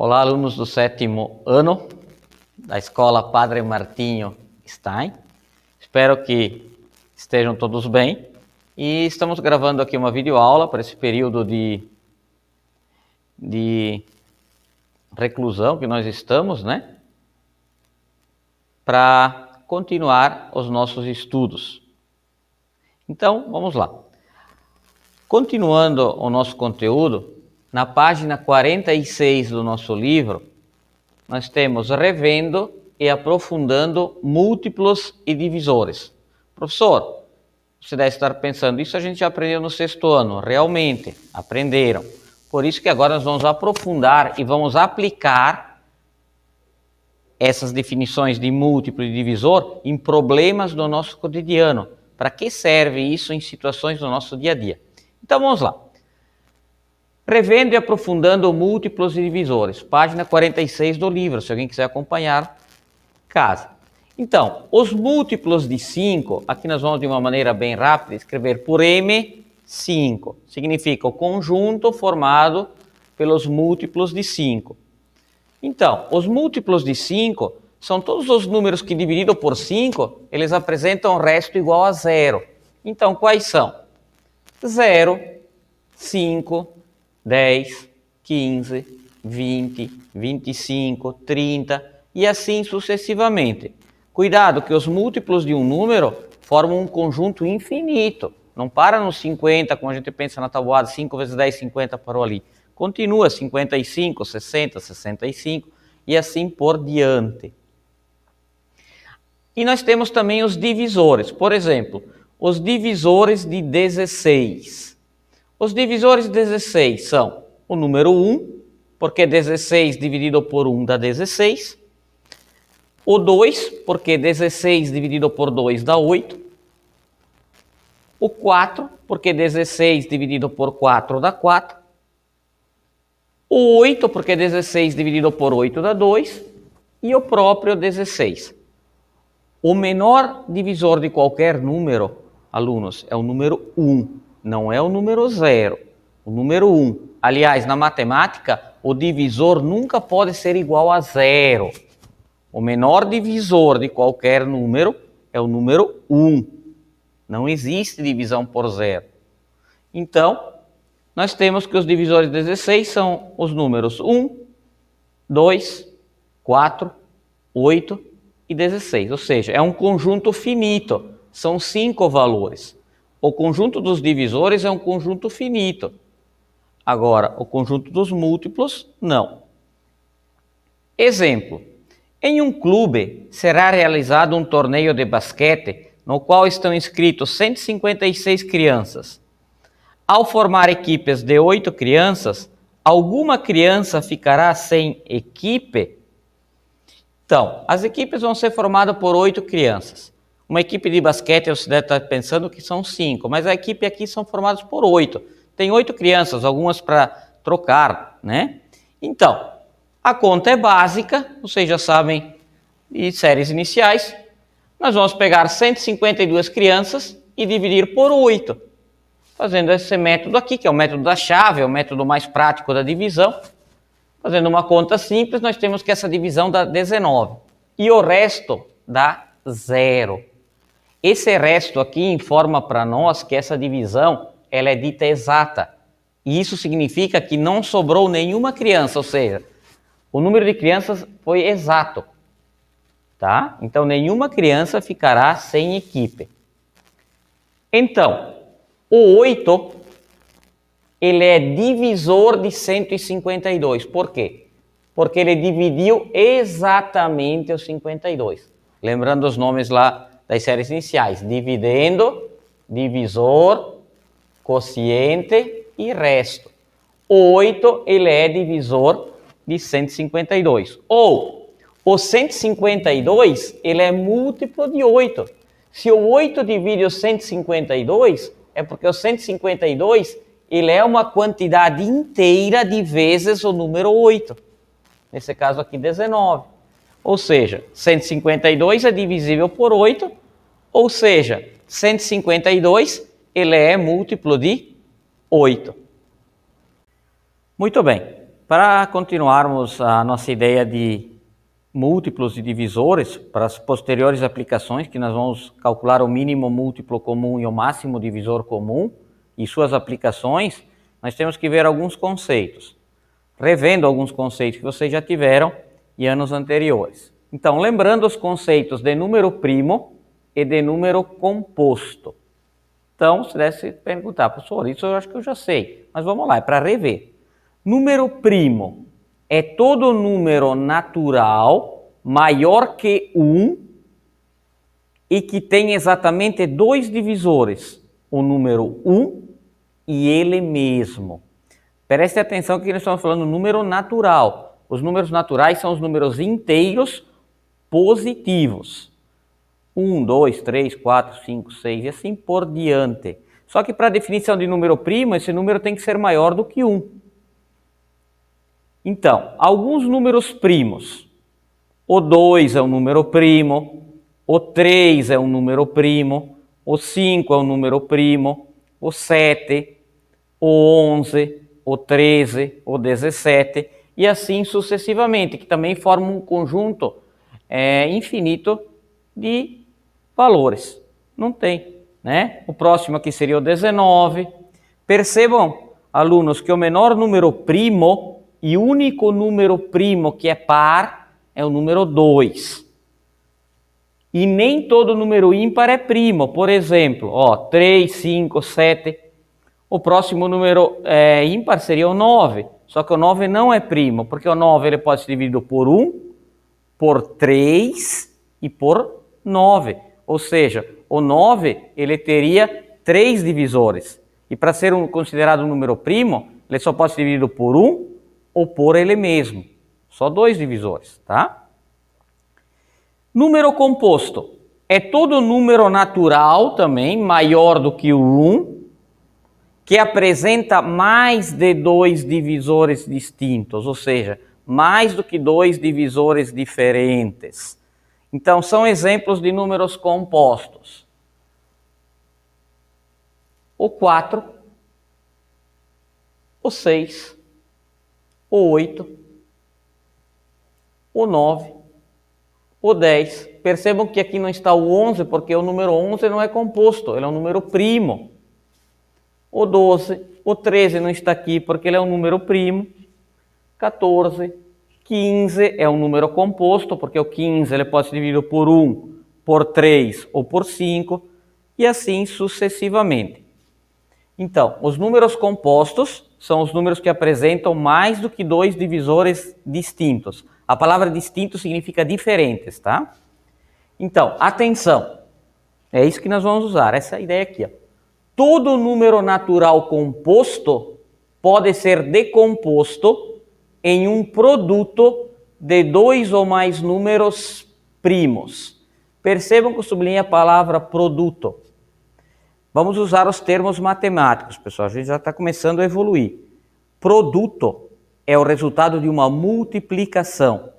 Olá, alunos do 7º ano da Escola Padre Martinho Stein. Espero que estejam todos bem. E estamos gravando aqui uma videoaula para esse período de reclusão que nós estamos, né? Para continuar os nossos estudos. Então, vamos lá. Continuando o nosso conteúdo, na página 46 do nosso livro, nós temos revendo e aprofundando múltiplos e divisores. Professor, você deve estar pensando, isso a gente já aprendeu no 6º ano. Realmente, aprenderam. Por isso que agora nós vamos aprofundar e vamos aplicar essas definições de múltiplo e divisor em problemas do nosso cotidiano. Para que serve isso em situações do nosso dia a dia? Então vamos lá. Revendo e aprofundando múltiplos e divisores, página 46 do livro, se alguém quiser acompanhar, casa. Então, os múltiplos de 5, aqui nós vamos de uma maneira bem rápida escrever por M5, significa o conjunto formado pelos múltiplos de 5. Então, os múltiplos de 5 são todos os números que dividido por 5, eles apresentam o resto igual a 0. Então, quais são? 0, 5, 10, 15, 20, 25, 30 e assim sucessivamente. Cuidado que os múltiplos de um número formam um conjunto infinito. Não para nos 50, como a gente pensa na tabuada, 5 vezes 10, 50 parou ali. Continua 55, 60, 65 e assim por diante. E nós temos também os divisores. Por exemplo, os divisores de 16. Os divisores de 16 são o número 1, porque 16 dividido por 1 dá 16. O 2, porque 16 dividido por 2 dá 8. O 4, porque 16 dividido por 4 dá 4. O 8, porque 16 dividido por 8 dá 2. E o próprio 16. O menor divisor de qualquer número, alunos, é o número 1. Não é o número 0, o número 1. Aliás, na matemática, o divisor nunca pode ser igual a 0. O menor divisor de qualquer número é o número 1. Não existe divisão por 0. Então, nós temos que os divisores de 16 são os números 1, 2, 4, 8 e 16. Ou seja, é um conjunto finito. São 5 valores. O conjunto dos divisores é um conjunto finito. Agora, o conjunto dos múltiplos, não. Exemplo. Em um clube, será realizado um torneio de basquete no qual estão inscritos 156 crianças. Ao formar equipes de 8 crianças, alguma criança ficará sem equipe? Então, as equipes vão ser formadas por 8 crianças. Uma equipe de basquete, você deve estar pensando que são 5, mas a equipe aqui são formadas por 8. Tem 8 crianças, algumas para trocar, né? Então, a conta é básica, vocês já sabem, de séries iniciais. Nós vamos pegar 152 crianças e dividir por 8. Fazendo esse método aqui, que é o método da chave, é o método mais prático da divisão. Fazendo uma conta simples, nós temos que essa divisão dá 19. E o resto dá 0. Esse resto aqui informa para nós que essa divisão ela é dita exata. E isso significa que não sobrou nenhuma criança, ou seja, o número de crianças foi exato. Tá? Então, nenhuma criança ficará sem equipe. Então, o 8, ele é divisor de 152. Por quê? Porque ele dividiu exatamente os 52. Lembrando os nomes lá das séries iniciais, dividendo, divisor, quociente e resto. O 8, ele é divisor de 152. Ou, o 152, ele é múltiplo de 8. Se o 8 divide o 152, é porque o 152, ele é uma quantidade inteira de vezes o número 8. Nesse caso aqui, 19. Ou seja, 152 é divisível por 8, ou seja, 152 ele é múltiplo de 8. Muito bem. Para continuarmos a nossa ideia de múltiplos e divisores, para as posteriores aplicações, que nós vamos calcular o mínimo múltiplo comum e o máximo divisor comum, e suas aplicações, nós temos que ver alguns conceitos, revendo alguns conceitos que vocês já tiveram em anos anteriores. Então, lembrando os conceitos de número primo e de número composto. Então, se desse perguntar, professor, isso eu acho que eu já sei, mas vamos lá, é para rever. Número primo é todo número natural maior que 1 e que tem exatamente dois divisores, o número 1 e ele mesmo. Preste atenção que nós estamos falando número natural. Os números naturais são os números inteiros positivos. 1, 2, 3, 4, 5, 6 e assim por diante. Só que para a definição de número primo, esse número tem que ser maior do que 1. Então, alguns números primos. O 2 é um número primo, o 3 é um número primo, o 5 é um número primo, o 7, o 11, o 13, o 17 e assim sucessivamente, que também formam um conjunto infinito de valores. Não tem, né? O próximo aqui seria o 19. Percebam, alunos, que o menor número primo e o único número primo que é par é o número 2. E nem todo número ímpar é primo. Por exemplo, 3, 5, 7. O próximo número ímpar seria o 9. Só que o 9 não é primo, porque o 9 ele pode ser dividido por 1, por 3 e por 9. Ou seja, o 9 ele teria 3 divisores. E para ser considerado um número primo, ele só pode ser dividido por 1 ou por ele mesmo. Só 2 divisores, tá? Número composto é todo número natural também, maior do que o 1, que apresenta mais de 2 divisores distintos, ou seja, mais do que 2 divisores diferentes. Então, são exemplos de números compostos. O 4, o 6, o 8, o 9, o 10. Percebam que aqui não está o 11, porque o número 11 não é composto, ele é um número primo. O 12, o 13 não está aqui porque ele é um número primo. 14, 15 é um número composto, porque o 15 ele pode ser dividido por 1, por 3 ou por 5, e assim sucessivamente. Então, os números compostos são os números que apresentam mais do que 2 divisores distintos. A palavra distinto significa diferentes, tá? Então, atenção, é isso que nós vamos usar, essa ideia aqui. Todo número natural composto pode ser decomposto em um produto de 2 ou mais números primos. Percebam que eu sublinhei a palavra produto. Vamos usar os termos matemáticos, pessoal, a gente já está começando a evoluir. Produto é o resultado de uma multiplicação.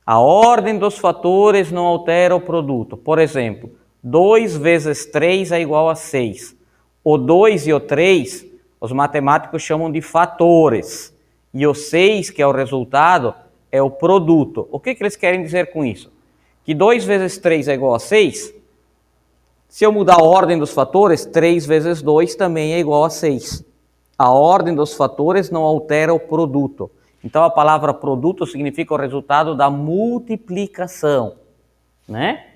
A ordem dos fatores não altera o produto. Por exemplo, 2 vezes 3 é igual a 6. O 2 e o 3, os matemáticos chamam de fatores. E o 6, que é o resultado, é o produto. O que eles querem dizer com isso? Que 2 vezes 3 é igual a 6. Se eu mudar a ordem dos fatores, 3 vezes 2 também é igual a 6. A ordem dos fatores não altera o produto. Então, a palavra produto significa o resultado da multiplicação, né?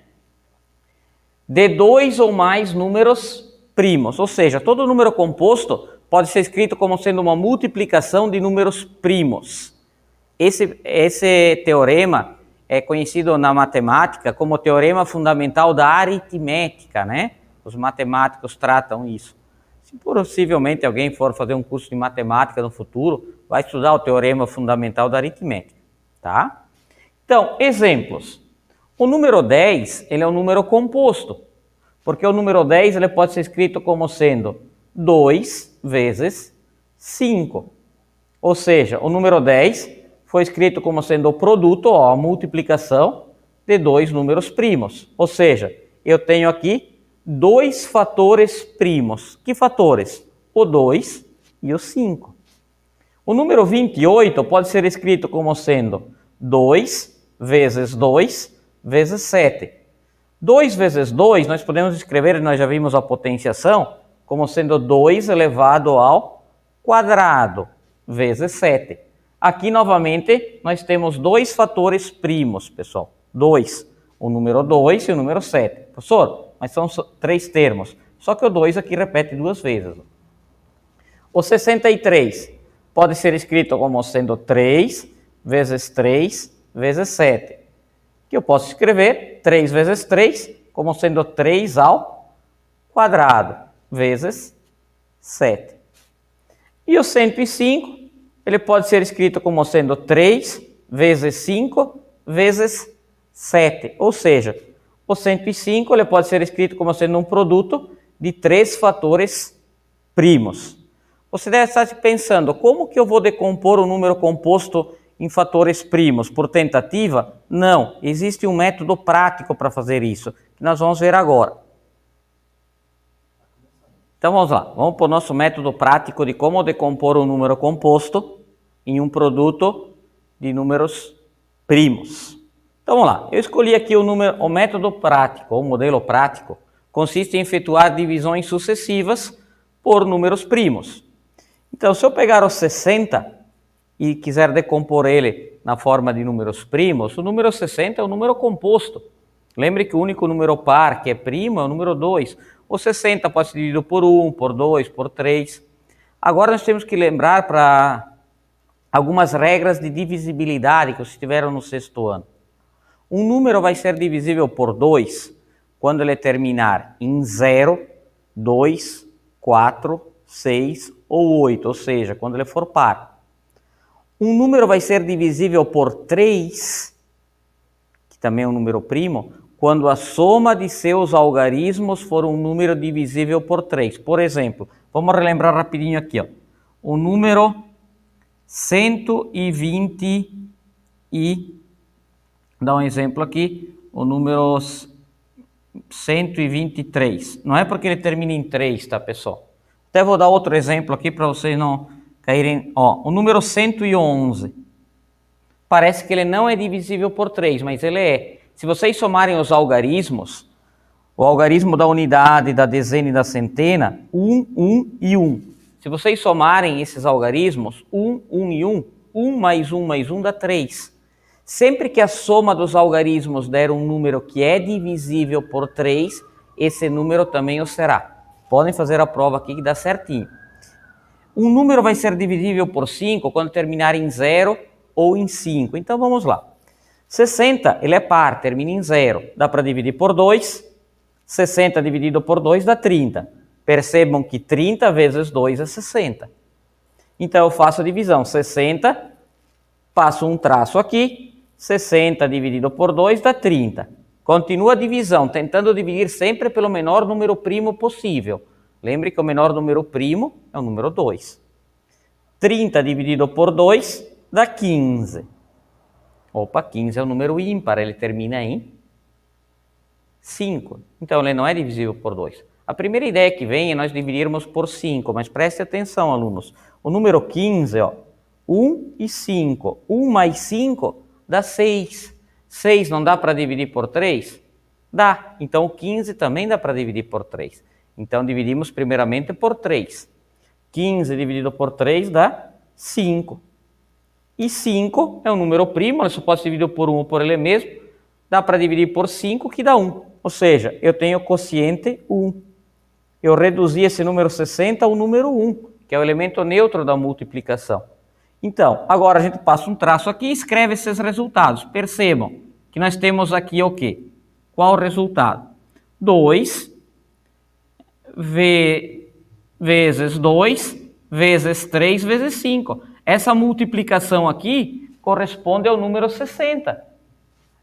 De 2 ou mais números primos. Ou seja, todo número composto pode ser escrito como sendo uma multiplicação de números primos. Esse teorema é conhecido na matemática como o teorema fundamental da aritmética, né? Os matemáticos tratam isso. Se possivelmente alguém for fazer um curso de matemática no futuro, vai estudar o teorema fundamental da aritmética, tá? Então, exemplos. O número 10, ele é um número composto, porque o número 10 ele pode ser escrito como sendo 2 vezes 5. Ou seja, o número 10 foi escrito como sendo o produto, a multiplicação de 2 números primos. Ou seja, eu tenho aqui 2 fatores primos. Que fatores? O 2 e o 5. O número 28 pode ser escrito como sendo 2 vezes 2 vezes 7. 2 vezes 2, nós podemos escrever, nós já vimos a potenciação, como sendo 2 elevado ao quadrado vezes 7. Aqui, novamente, nós temos dois fatores primos, pessoal. 2, o número 2 e o número 7. Professor, mas são três termos. Só que o 2 aqui repete duas vezes. O 63 pode ser escrito como sendo 3 vezes 3 vezes 7. Que eu posso escrever 3 vezes 3 como sendo 3 ao quadrado vezes 7. E o 105, ele pode ser escrito como sendo 3 vezes 5 vezes 7. Ou seja, o 105 ele pode ser escrito como sendo um produto de três fatores primos. Você deve estar pensando, como que eu vou decompor o número composto em fatores primos? Por tentativa? Não, existe um método prático para fazer isso, que nós vamos ver agora. Então vamos lá, vamos para o nosso método prático de como decompor um número composto em um produto de números primos. Então vamos lá, eu escolhi aqui o método prático, o modelo prático, consiste em efetuar divisões sucessivas por números primos. Então, se eu pegar o 60 e quiser decompor ele na forma de números primos, o número 60 é um número composto. Lembre que o único número par que é primo é o número 2. O 60 pode ser dividido por 1, por 2, por 3. Agora nós temos que lembrar para algumas regras de divisibilidade que vocês tiveram no sexto ano. Um número vai ser divisível por 2 quando ele terminar em 0, 2, 4, 6 ou 8, ou seja, quando ele for par. Um número vai ser divisível por 3, que também é um número primo, quando a soma de seus algarismos for um número divisível por 3. Por exemplo, vamos relembrar rapidinho aqui, ó. O número 120 e... Dá um exemplo aqui, o número 123. Não é porque ele termina em 3, tá, pessoal? Até vou dar outro exemplo aqui para vocês não caírem. Ó, o número 111. Parece que ele não é divisível por 3, mas ele é. Se vocês somarem os algarismos, o algarismo da unidade, da dezena e da centena, 1, 1 e 1. Se vocês somarem esses algarismos, 1, 1 e 1, 1 mais 1 mais 1 dá 3. Sempre que a soma dos algarismos der um número que é divisível por 3, esse número também o será. Podem fazer a prova aqui que dá certinho. Um número vai ser divisível por 5 quando terminar em 0 ou em 5. Então vamos lá. 60, ele é par, termina em 0. Dá para dividir por 2. 60 dividido por 2 dá 30. Percebam que 30 vezes 2 é 60. Então eu faço a divisão. 60, passo um traço aqui. 60 dividido por 2 dá 30. Continua a divisão, tentando dividir sempre pelo menor número primo possível. Lembre que o menor número primo é o número 2. 30 dividido por 2 dá 15. Opa, 15 é um número ímpar, ele termina em 5. Então ele não é divisível por 2. A primeira ideia que vem é nós dividirmos por 5, mas preste atenção, alunos. O número 15, ó, 1 e 5. 1 mais 5 dá 6. 6 não dá para dividir por 3? Dá. Então o 15 também dá para dividir por 3. Então dividimos primeiramente por 3. 15 dividido por 3 dá 5. E 5 é um número primo, ele só pode ser dividido por 1 ou por ele mesmo. Dá para dividir por 5, que dá 1. Ou seja, eu tenho o quociente 1. Eu reduzi esse número 60 ao número 1, que é o elemento neutro da multiplicação. Então, agora a gente passa um traço aqui e escreve esses resultados. Percebam que nós temos aqui o quê? Qual o resultado? 2 vezes 2 vezes 3 vezes 5. Essa multiplicação aqui corresponde ao número 60.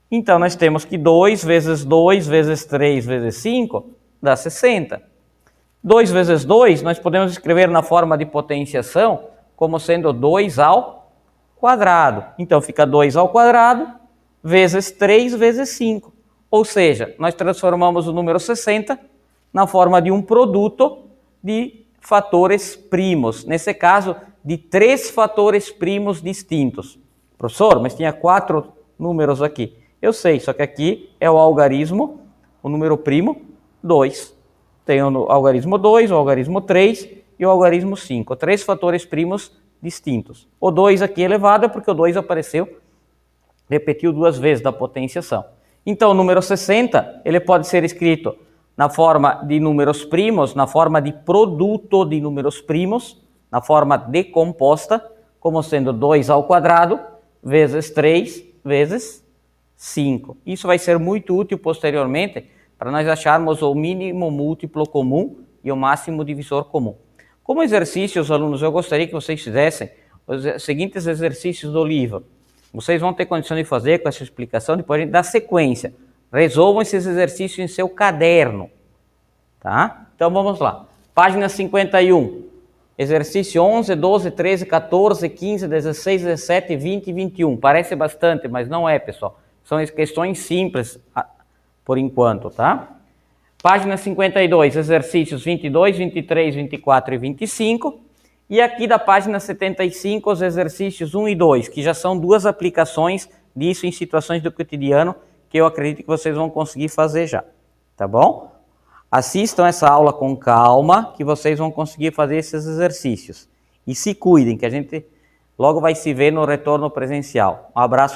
Então, nós temos que 2 vezes 2 vezes 3 vezes 5 dá 60. 2 vezes 2 nós podemos escrever na forma de potenciação como sendo 2 ao quadrado. Então, fica 2 ao quadrado vezes 3 vezes 5. Ou seja, nós transformamos o número 60 na forma de um produto de fatores primos, nesse caso, de 3 fatores primos distintos. Professor, mas tinha 4 números aqui. Eu sei, só que aqui é o algarismo, o número primo, 2. Tem o algarismo 2, o algarismo 3 e o algarismo 5. 3 fatores primos distintos. O 2 aqui elevado é porque o 2 apareceu, repetiu 2 vezes da potenciação. Então, o número 60, ele pode ser escrito na forma de números primos, na forma de produto de números primos, na forma decomposta, como sendo 2 ao quadrado, vezes 3, vezes 5. Isso vai ser muito útil posteriormente para nós acharmos o mínimo múltiplo comum e o máximo divisor comum. Como exercícios, alunos, eu gostaria que vocês fizessem os seguintes exercícios do livro. Vocês vão ter condição de fazer com essa explicação, depois a gente dá sequência. Resolvam esses exercícios em seu caderno, tá? Então vamos lá. Página 51. Exercício 11, 12, 13, 14, 15, 16, 17, 20 e 21. Parece bastante, mas não é, pessoal. São questões simples por enquanto, tá? Página 52, exercícios 22, 23, 24 e 25. E aqui da página 75, os exercícios 1 e 2, que já são 2 aplicações disso em situações do cotidiano, que eu acredito que vocês vão conseguir fazer já, tá bom? Assistam essa aula com calma, que vocês vão conseguir fazer esses exercícios. E se cuidem, que a gente logo vai se ver no retorno presencial. Um abraço.